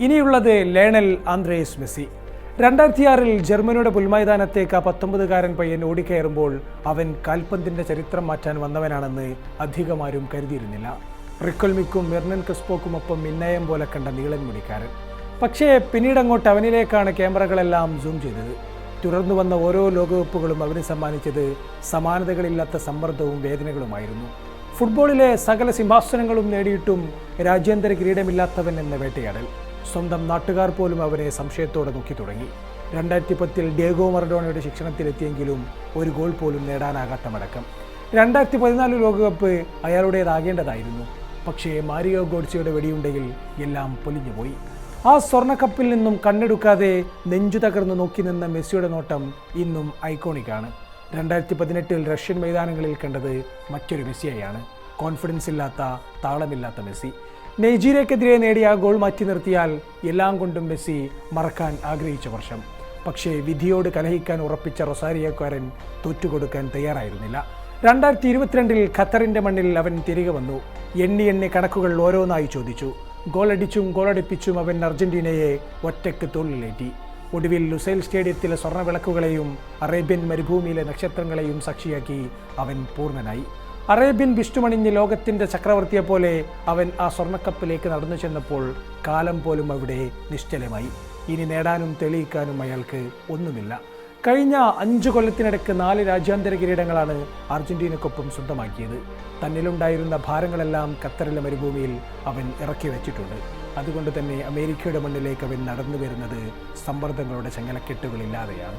ഇനിയുള്ളത് Lionel Andrés Messi. 2006 ജർമ്മനിയുടെ പുൽമൈതാനത്തേക്ക് 19-കാരൻ പയ്യൻ ഓടിക്കയറുമ്പോൾ അവൻ കാൽപന്തിന്റെ ചരിത്രം മാറ്റാൻ വന്നവനാണെന്ന് അധികമാരും കരുതിയിരുന്നില്ല. റിക്കൊൽമിക്കും മെർണൻ ക്രിസ്പോക്കുമൊപ്പം മിന്നയം പോലെ കണ്ട നീളൻ മുടിക്കാരൻ. പക്ഷേ പിന്നീടങ്ങോട്ട് അവനിലേക്കാണ് ക്യാമറകളെല്ലാം സൂം ചെയ്തത്. തുടർന്നു വന്ന ഓരോ ലോകകപ്പുകളും അവന് സമ്മാനിച്ചത് സമാനതകളില്ലാത്ത സമ്മർദ്ദവും വേദനകളുമായിരുന്നു. ഫുട്ബോളിലെ സകല സിംഹാസനങ്ങളും നേടിയിട്ടും രാജ്യാന്തര കിരീടമില്ലാത്തവൻ എന്ന വേട്ടയാടൽ. സ്വന്തം നാട്ടുകാർ പോലും അവനെ സംശയത്തോടെ നോക്കി തുടങ്ങി. 2010 ഡിയേഗോ മറഡോണയുടെ ശിക്ഷണത്തിലെത്തിയെങ്കിലും ഒരു ഗോൾ പോലും നേടാനാകാത്ത മടക്കം. 2014 ലോകകപ്പ് അയാളുടേതാകേണ്ടതായിരുന്നു. പക്ഷേ മാരിയോ ഗോഡ്സെയുടെ വെടിയുണ്ടെങ്കിൽ എല്ലാം പൊലിഞ്ഞുപോയി. ആ സ്വർണ്ണക്കപ്പിൽ നിന്നും കണ്ണെടുക്കാതെ നെഞ്ചു തകർന്ന് നോക്കി നിന്ന മെസ്സിയുടെ നോട്ടം ഇന്നും ഐക്കോണിക്കാണ്. 2018 റഷ്യൻ മൈതാനങ്ങളിൽ കണ്ടത് മറ്റൊരു മെസ്സിയെയാണ്. കോൺഫിഡൻസ് ഇല്ലാത്ത, താളമില്ലാത്ത മെസ്സി. നൈജീരിയക്കെതിരെ നേടിയ ഗോൾ മാറ്റി നിർത്തിയാൽ എല്ലാം കൊണ്ടും മെസ്സി മറക്കാൻ ആഗ്രഹിച്ച വർഷം. പക്ഷേ വിധിയോട് കലഹിക്കാൻ ഉറപ്പിച്ച റൊസാരിയോക്കാരൻ തോറ്റുകൊടുക്കാൻ തയ്യാറായിരുന്നില്ല. 2022 ഖത്തറിൻ്റെ മണ്ണിൽ അവൻ തിരികെ വന്നു. എണ്ണി കണക്കുകൾ ഓരോന്നായി ചോദിച്ചു. ഗോളടിച്ചും ഗോളടിപ്പിച്ചും അവൻ അർജന്റീനയെ ഒറ്റയ്ക്ക് തോളിലേറ്റി. ഒടുവിൽ ലുസൈൽ സ്റ്റേഡിയത്തിലെ സ്വർണ്ണ വിളക്കുകളെയും അറേബ്യൻ മരുഭൂമിയിലെ നക്ഷത്രങ്ങളെയും സാക്ഷിയാക്കി അവൻ പൂർണ്ണനായി. അറേബ്യൻ വിഷ്ണുമണിഞ്ഞ് ലോകത്തിൻ്റെ ചക്രവർത്തിയെപ്പോലെ അവൻ ആ സ്വർണ്ണക്കപ്പിലേക്ക് നടന്നു ചെന്നപ്പോൾ കാലം പോലും അവിടെ നിശ്ചലമായി. ഇനി നേടാനും തെളിയിക്കാനും അയാൾക്ക് ഒന്നുമില്ല. കഴിഞ്ഞ 5 കൊല്ലത്തിനിടയ്ക്ക് 4 രാജ്യാന്തര കിരീടങ്ങളാണ് അർജന്റീനക്കൊപ്പം സ്വന്തമാക്കിയത്. തന്നിലുണ്ടായിരുന്ന ഭാരങ്ങളെല്ലാം ഖത്തറിലെ മരുഭൂമിയിൽ അവൻ ഇറക്കി വെച്ചിട്ടുണ്ട്. അതുകൊണ്ട് തന്നെ അമേരിക്കയുടെ മണ്ണിലേക്ക് അവൻ നടന്നു വരുന്നത് സമ്മർദ്ദങ്ങളുടെ ചങ്ങലക്കെട്ടുകളില്ലാതെയാണ്.